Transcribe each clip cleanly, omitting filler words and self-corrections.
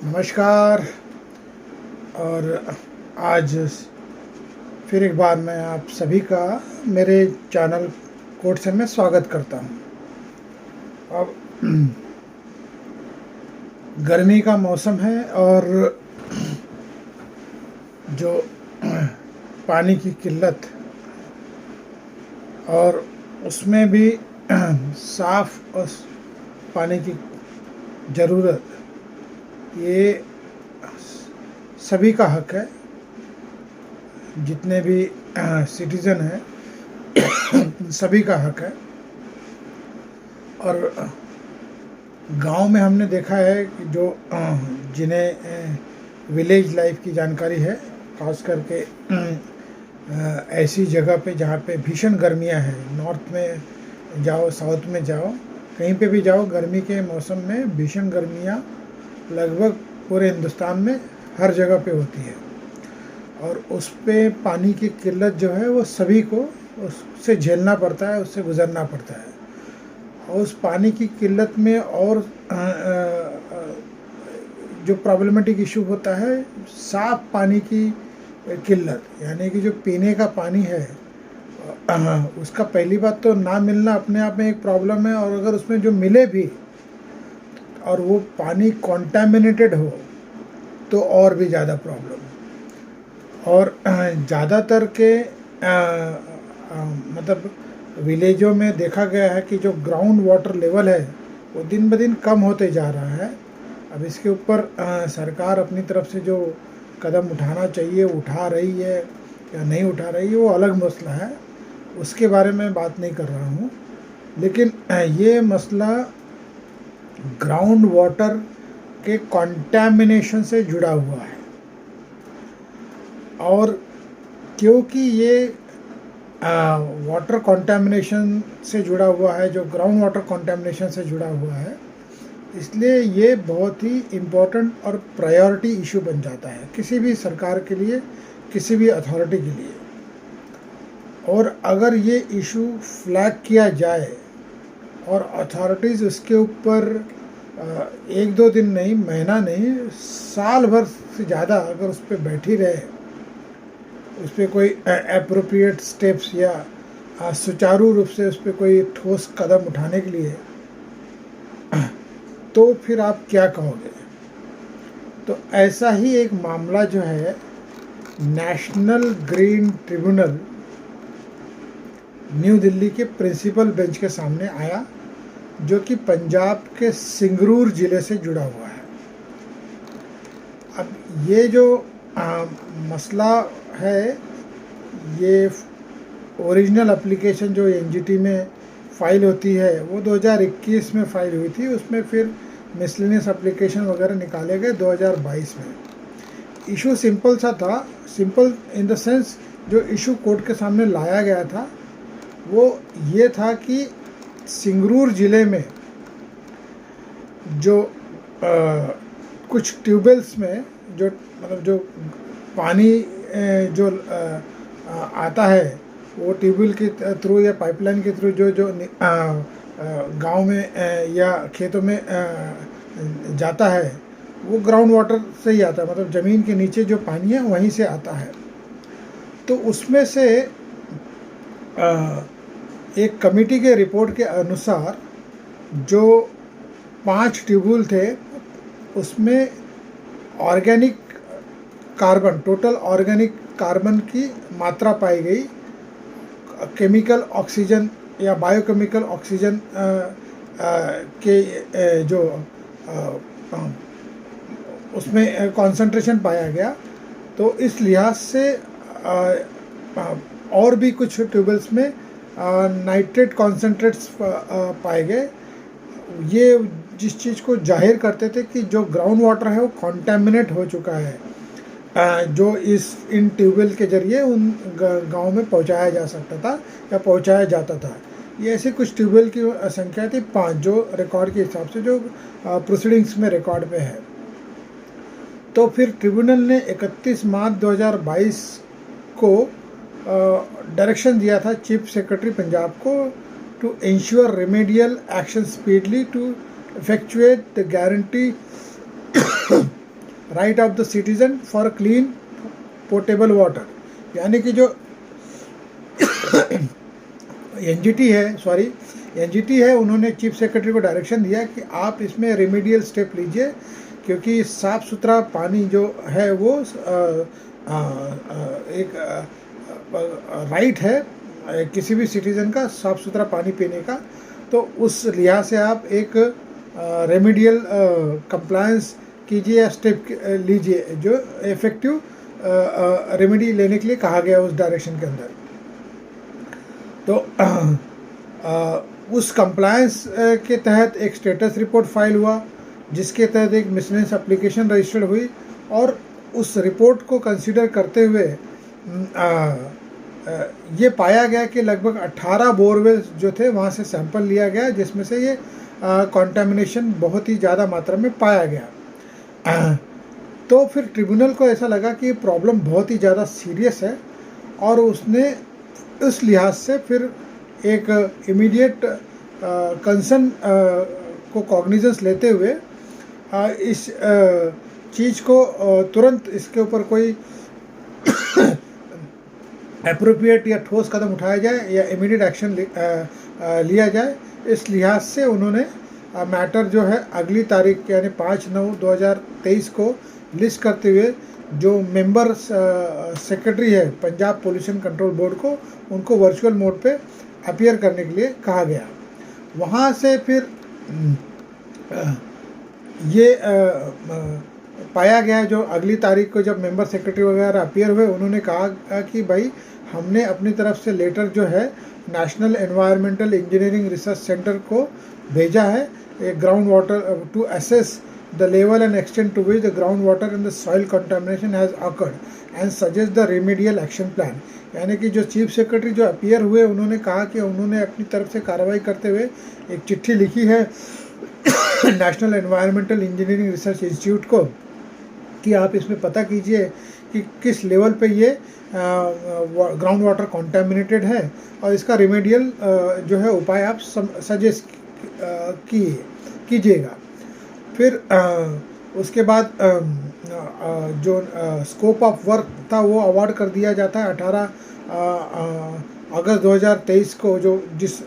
नमस्कार। और आज फिर एक बार मैं आप सभी का मेरे चैनल कोड से मैं स्वागत करता हूं। अब गर्मी का मौसम है और जो पानी की किल्लत और उसमें भी साफ और पानी की ज़रूरत, ये सभी का हक है। जितने भी सिटीज़न हैं सभी का हक है। और गांव में हमने देखा है कि जो जिन्हें विलेज लाइफ की जानकारी है, खास करके ऐसी जगह पे जहाँ पे भीषण गर्मियाँ हैं, नॉर्थ में जाओ, साउथ में जाओ, कहीं पे भी जाओ, गर्मी के मौसम में भीषण गर्मियाँ लगभग पूरे हिंदुस्तान में हर जगह पे होती है। और उस पे पानी की किल्लत जो है वो सभी को उससे झेलना पड़ता है, उससे गुज़रना पड़ता है। और उस पानी की किल्लत में और जो प्रॉब्लमेटिक इशू होता है, साफ पानी की किल्लत, यानी कि जो पीने का पानी है उसका पहली बात तो ना मिलना अपने आप में एक प्रॉब्लम है। और अगर उसमें जो मिले भी और वो पानी कॉन्टामिनेटेड हो तो और भी ज़्यादा प्रॉब्लम। और ज़्यादातर के मतलब विलेजों में देखा गया है कि जो ग्राउंड वाटर लेवल है वो दिन ब दिन कम होते जा रहा है। अब इसके ऊपर सरकार अपनी तरफ से जो कदम उठाना चाहिए उठा रही है या नहीं उठा रही है वो अलग मसला है, उसके बारे में बात नहीं कर रहा हूँ। लेकिन ये मसला ग्राउंड वाटर के कंटामिनेशन से जुड़ा हुआ है। और क्योंकि ये वाटर कंटामिनेशन से जुड़ा हुआ है, जो ग्राउंड वाटर कंटामिनेशन से जुड़ा हुआ है, इसलिए ये बहुत ही इम्पोर्टेंट और प्रायोरिटी इशू बन जाता है किसी भी सरकार के लिए, किसी भी अथॉरिटी के लिए। और अगर ये इशू फ्लैग किया जाए और अथॉरिटीज़ उसके ऊपर एक दो दिन नहीं, महीना नहीं, साल भर से ज़्यादा अगर उस पर बैठी रहे, उस पर कोई एप्रोप्रिएट स्टेप्स या सुचारू रूप से उस पर कोई ठोस कदम उठाने के लिए, तो फिर आप क्या कहोगे। तो ऐसा ही एक मामला जो है national green tribunal new Delhi के प्रिंसिपल बेंच के सामने आया, जो कि पंजाब के सिंगरूर ज़िले से जुड़ा हुआ है। अब ये जो मसला है, ये ओरिजिनल एप्लीकेशन जो एनजीटी में फ़ाइल होती है वो 2021 में फ़ाइल हुई थी। उसमें फिर मिसलेनियस एप्लीकेशन वगैरह निकाले गए 2022 में। इशू सिंपल सा था, सिंपल इन द सेंस जो इशू कोर्ट के सामने लाया गया था वो ये था कि सिंगरूर ज़िले में जो कुछ ट्यूबवेल्स में जो मतलब जो पानी जो आता है वो ट्यूबवेल के थ्रू या पाइपलाइन के थ्रू जो जो गांव में या खेतों में जाता है, वो ग्राउंड वाटर से ही आता है, मतलब ज़मीन के नीचे जो पानी है वहीं से आता है। तो उसमें से एक कमेटी के रिपोर्ट के अनुसार जो 5 ट्यूबवेल थे उसमें organic carbon, total organic carbon की मात्रा पाई गई। केमिकल ऑक्सीजन या बायोकेमिकल ऑक्सीजन के जो उसमें कंसंट्रेशन पाया गया। तो इस लिहाज से और भी कुछ ट्यूबवेल्स में नाइट्रेट कॉन्सेंट्रेट्स पाए गए। ये जिस चीज़ को जाहिर करते थे कि जो ग्राउंड वाटर है वो कॉन्टेमिनेट हो चुका है, जो इन ट्यूबवेल के ज़रिए उन गांव में पहुंचाया जा सकता था या पहुंचाया जाता था। ये ऐसे कुछ ट्यूबवेल की संख्या थी 5, जो रिकॉर्ड के हिसाब से जो प्रोसीडिंग्स में रिकॉर्ड पे है। तो फिर ट्रिब्यूनल ने 31 मार्च 2022 को डायरेक्शन दिया था चीफ सेक्रेटरी पंजाब को to ensure remedial action speedily to effectuate the guarantee right of the citizen for clean portable water, यानी कि जो एनजीटी है, उन्होंने चीफ सेक्रेटरी को डायरेक्शन दिया कि आप इसमें रेमेडियल स्टेप लीजिए, क्योंकि साफ़ सुथरा पानी जो है वो एक राइट है किसी भी सिटीज़न का, साफ़ सुथरा पानी पीने का। तो उस लिहाज से आप एक रेमेडियल कंप्लायंस कीजिए या स्टेप लीजिए, जो इफ़ेक्टिव रेमेडी लेने के लिए कहा गया उस डायरेक्शन के अंदर। तो उस कंप्लायंस के तहत एक स्टेटस रिपोर्ट फाइल हुआ, जिसके तहत एक मिसलेनियस एप्लीकेशन रजिस्टर्ड हुई, और उस रिपोर्ट को कंसीडर करते हुए ये पाया गया कि लगभग 18 बोरवेल्स जो थे वहाँ से सैंपल लिया गया, जिसमें से ये कंटामिनेशन बहुत ही ज़्यादा मात्रा में पाया गया। तो फिर ट्रिब्यूनल को ऐसा लगा कि ये प्रॉब्लम बहुत ही ज़्यादा सीरियस है, और उसने उस लिहाज से फिर एक इमीडिएट कंसर्न को कॉग्निजेंस लेते हुए इस चीज़ को तुरंत इसके ऊपर कोई एप्रोप्रिएट या ठोस कदम उठाया जाए या इमीडिएट एक्शन लिया जाए। इस लिहाज से उन्होंने मैटर जो है अगली तारीख यानी 5/9/2023 को लिस्ट करते हुए जो मेंबर सेक्रेटरी है पंजाब पोल्यूशन कंट्रोल बोर्ड को, उनको वर्चुअल मोड पे अपीयर करने के लिए कहा गया। वहाँ से फिर ये पाया गया, जो अगली तारीख को जब मेंबर सेक्रेटरी वगैरह अपीयर हुए, उन्होंने कहा कि भाई हमने अपनी तरफ से लेटर जो है national environmental engineering research centre को भेजा है, ground water to assess the level and extent to which the groundwater and the soil contamination has occurred and suggest the remedial action plan। यानी कि जो चीफ सेक्रेटरी जो appear हुए, उन्होंने कहा कि उन्होंने अपनी तरफ से कार्रवाई करते हुए एक चिट्ठी लिखी है national environmental engineering research institute को कि आप इसमें पता कीजिए कि किस लेवल पे ये ग्राउंड वाटर कॉन्टेमिनेटेड है, और इसका रेमेडियल जो है उपाय आप सजेस्ट कीजिएगा। फिर उसके बाद जो स्कोप ऑफ वर्क था वो अवार्ड कर दिया जाता है 18 अगस्त 2023 को, जो जिस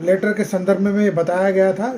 लेटर के संदर्भ में बताया गया था।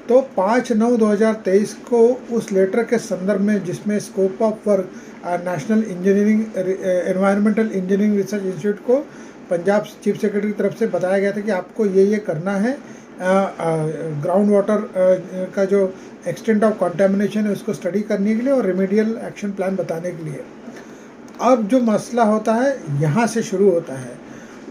तो 5/9/2023 को उस लेटर के संदर्भ में, जिसमें scope of work national environmental engineering research institute को पंजाब चीफ सेक्रेटरी की तरफ से बताया गया था कि आपको ये करना है, ग्राउंड वाटर का जो एक्सटेंट ऑफ कंटामिनेशन है उसको स्टडी करने के लिए और रेमेडियल एक्शन प्लान बताने के लिए। अब जो मसला होता है यहाँ से शुरू होता है।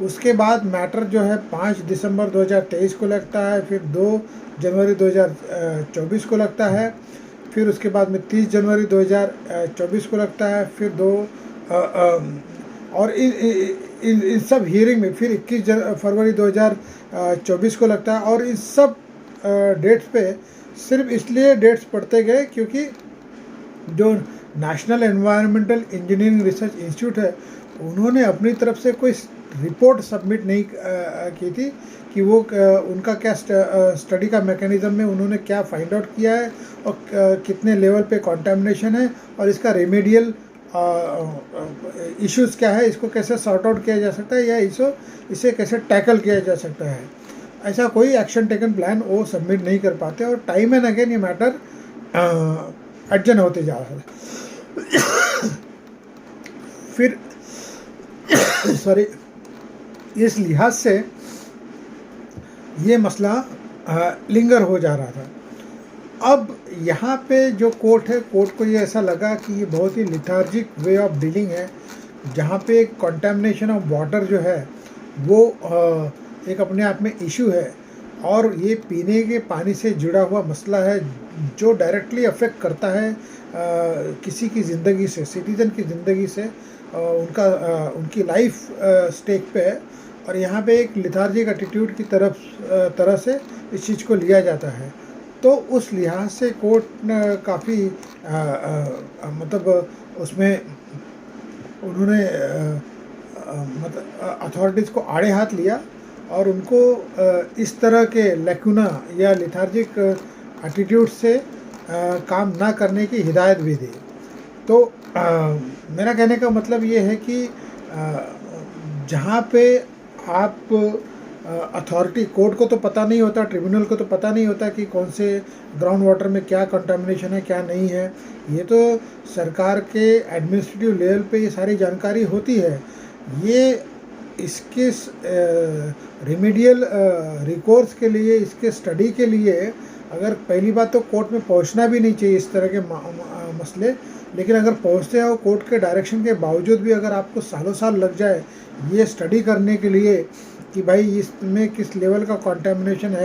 उसके बाद मैटर जो है 5 दिसंबर 2023 को लगता है, फिर 2 जनवरी 2024 को लगता है, फिर उसके बाद में 30 जनवरी 2024 को लगता है, फिर 2 और इन सब हियरिंग में फिर 21 फरवरी 2024 को लगता है। और इस सब डेट्स पे सिर्फ इसलिए डेट्स पढ़ते गए क्योंकि जो national environmental engineering research institute है, उन्होंने अपनी तरफ से कोई रिपोर्ट सबमिट नहीं की थी कि वो उनका क्या स्टडी का मैकेनिज़्म में उन्होंने क्या फाइंड आउट किया है और कितने लेवल पे कंटामिनेशन है और इसका रेमेडियल इश्यूज़ क्या है, इसको कैसे सॉर्ट आउट किया जा सकता है या इसे कैसे टैकल किया जा सकता है। ऐसा कोई एक्शन टेकन प्लान वो सबमिट नहीं कर पाते और टाइम एंड अगेन ये मैटर अर्जन होते जा रहा है। फिर सॉरी, इस लिहाज से ये मसला लिंगर हो जा रहा था। अब यहाँ पे जो कोर्ट है, कोर्ट को ये ऐसा लगा कि ये बहुत ही लिथार्जिक वे ऑफ डीलिंग है, जहाँ पे कंटामिनेशन ऑफ वाटर जो है वो एक अपने आप में इशू है और ये पीने के पानी से जुड़ा हुआ मसला है जो डायरेक्टली अफेक्ट करता है किसी की ज़िंदगी से, सिटीज़न की ज़िंदगी से, उनकी लाइफ स्टेक पे है। और यहाँ पे एक लिथार्जिक एटीट्यूड की तरह से इस चीज़ को लिया जाता है। तो उस लिहाज से कोर्ट काफ़ी मतलब उसमें उन्होंने मतलब अथॉरिटीज़ को आड़े हाथ लिया और उनको इस तरह के लैकुना या लिथार्जिक एटीट्यूड से काम ना करने की हिदायत भी दी। तो मेरा कहने का मतलब ये है कि जहाँ पे आप अथॉरिटी, कोर्ट को तो पता नहीं होता, ट्रिब्यूनल को तो पता नहीं होता कि कौन से ग्राउंड वाटर में क्या कंटामिनेशन है क्या नहीं है। ये तो सरकार के एडमिनिस्ट्रेटिव लेवल पे ये सारी जानकारी होती है। ये इसके रिमीडियल रिकोर्स के लिए, इसके स्टडी के लिए अगर पहली बात तो कोर्ट में पहुंचना भी नहीं चाहिए इस तरह के मसले। लेकिन अगर पहुंचते हो कोर्ट के डायरेक्शन के बावजूद भी अगर आपको सालों साल लग जाए ये स्टडी करने के लिए कि भाई इसमें किस लेवल का कंटामिनेशन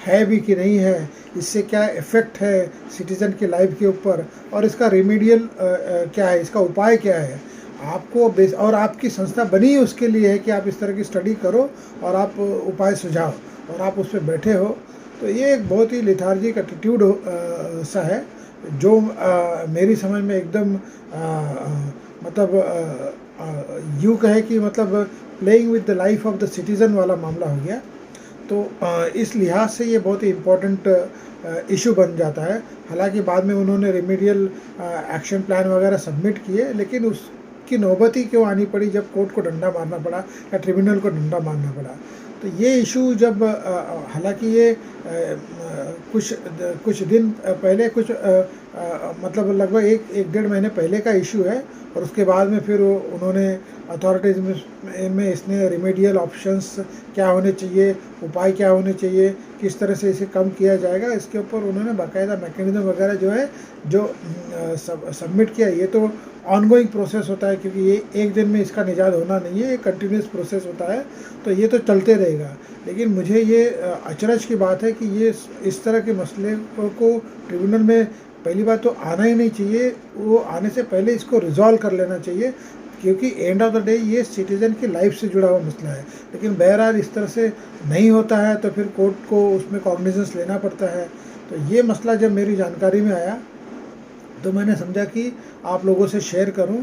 है भी कि नहीं है, इससे क्या इफ़ेक्ट है सिटीज़न की लाइफ के ऊपर, और इसका रेमेडियल क्या है, इसका उपाय क्या है, आपको और आपकी संस्था बनी उसके लिए है कि आप इस तरह की स्टडी करो और आप उपाय सुझाओ और आप उस पर बैठे हो। तो ये एक बहुत ही लिथार्जिक एटीट्यूड सा है जो मेरी समझ में एकदम मतलब यूँ कहे कि मतलब playing with the life of the citizen वाला मामला हो गया। तो इस लिहाज से ये बहुत ही इम्पोर्टेंट इशू बन जाता है। हालांकि बाद में उन्होंने रेमेडियल एक्शन प्लान वगैरह सबमिट किए, लेकिन उसकी नौबत ही क्यों आनी पड़ी जब कोर्ट को डंडा मारना पड़ा या ट्रिब्यूनल को डंडा मारना पड़ा। तो ये इशू जब हालांकि ये कुछ दिन पहले मतलब लगभग एक डेढ़ महीने पहले का इशू है, और उसके बाद में फिर उन्होंने अथॉरिटीज़ में इसने रिमेडियल ऑप्शंस क्या होने चाहिए, उपाय क्या होने चाहिए, किस तरह से इसे कम किया जाएगा, इसके ऊपर उन्होंने बाकायदा मैकेनिज्म वगैरह जो है जो सबमिट किया। ये तो ऑनगोइंग प्रोसेस होता है क्योंकि ये एक दिन में इसका निजात होना नहीं है, ये कंटिन्यूस प्रोसेस होता है, तो ये तो चलते रहेगा। लेकिन मुझे ये अचरज की बात है कि ये इस तरह के मसले को ट्रिब्यूनल में पहली बात तो आना ही नहीं चाहिए, वो आने से पहले इसको रिजॉल्व कर लेना चाहिए, क्योंकि एंड ऑफ द डे ये सिटीज़न की लाइफ से जुड़ा हुआ मसला है। लेकिन बहरहाल इस तरह से नहीं होता है तो फिर कोर्ट को उसमें कॉग्निजेंस लेना पड़ता है। तो ये मसला जब मेरी जानकारी में आया तो मैंने समझा कि आप लोगों से शेयर करूं।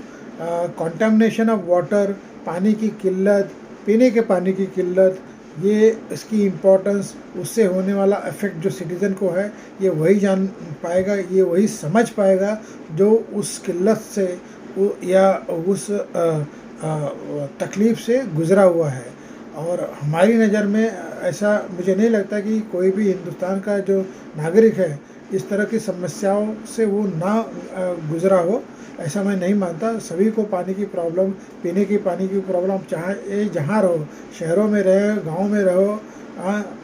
कंटामिनेशन ऑफ वाटर, पानी की किल्लत, पीने के पानी की किल्लत, ये इसकी इम्पोर्टेंस, उससे होने वाला इफ़ेक्ट जो सिटीज़न को है ये वही जान पाएगा, ये वही समझ पाएगा जो उस किल्लत से या उस तकलीफ़ से गुज़रा हुआ है। और हमारी नज़र में ऐसा मुझे नहीं लगता कि कोई भी हिंदुस्तान का जो नागरिक है इस तरह की समस्याओं से वो ना गुज़रा हो, ऐसा मैं नहीं मानता। सभी को पानी की प्रॉब्लम, पीने की पानी की प्रॉब्लम, चाहे जहाँ रहो, शहरों में रहो, गांव में रहो,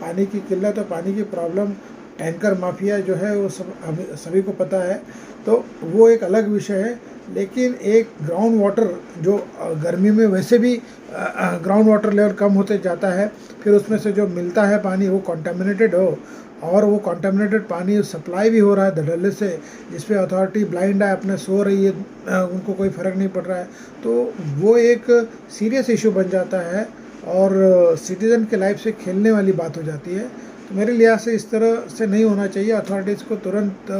पानी की किल्लत और पानी की प्रॉब्लम, टैंकर माफिया जो है वो सभी को पता है, तो वो एक अलग विषय है। लेकिन एक ग्राउंड वाटर जो गर्मी में वैसे भी ग्राउंड वाटर लेवल कम होते जाता है, फिर उसमें से जो मिलता है पानी वो कंटामिनेटेड हो, और वो कंटामिनेटेड पानी सप्लाई भी हो रहा है धड़ल्ले से, जिस पे अथॉरिटी ब्लाइंड है, अपने सो रही है, उनको कोई फ़र्क नहीं पड़ रहा है, तो वो एक सीरियस इशू बन जाता है और सिटीज़न के लाइफ से खेलने वाली बात हो जाती है। तो मेरे लिहाज से इस तरह से नहीं होना चाहिए। अथॉरिटीज़ को तुरंत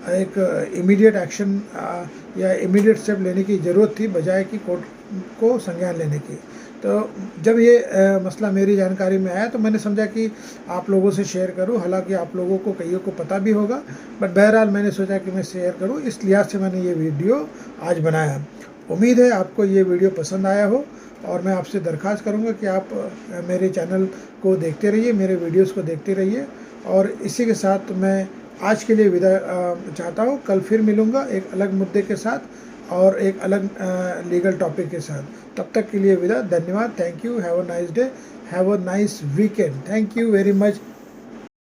एक इमीडिएट एक्शन या इमीडिएट स्टेप लेने की ज़रूरत थी, बजाय कि कोर्ट को संज्ञान लेने की। तो जब ये मसला मेरी जानकारी में आया तो मैंने समझा कि आप लोगों से शेयर करूं। हालांकि आप लोगों को कईयों को पता भी होगा, बट बहरहाल मैंने सोचा कि मैं शेयर करूं, इस लिहाज से मैंने ये वीडियो आज बनाया। उम्मीद है आपको ये वीडियो पसंद आया हो, और मैं आपसे दरख्वास्त करूंगा कि आप मेरे चैनल को देखते रहिए, मेरे वीडियोस को देखते रहिए। और इसी के साथ मैं आज के लिए विदा चाहता हूँ। कल फिर मिलूँगा एक अलग मुद्दे के साथ और एक अलग लीगल टॉपिक के साथ। तब तक के लिए विदा, धन्यवाद, thank you, have a nice day, have a nice weekend, thank you very much.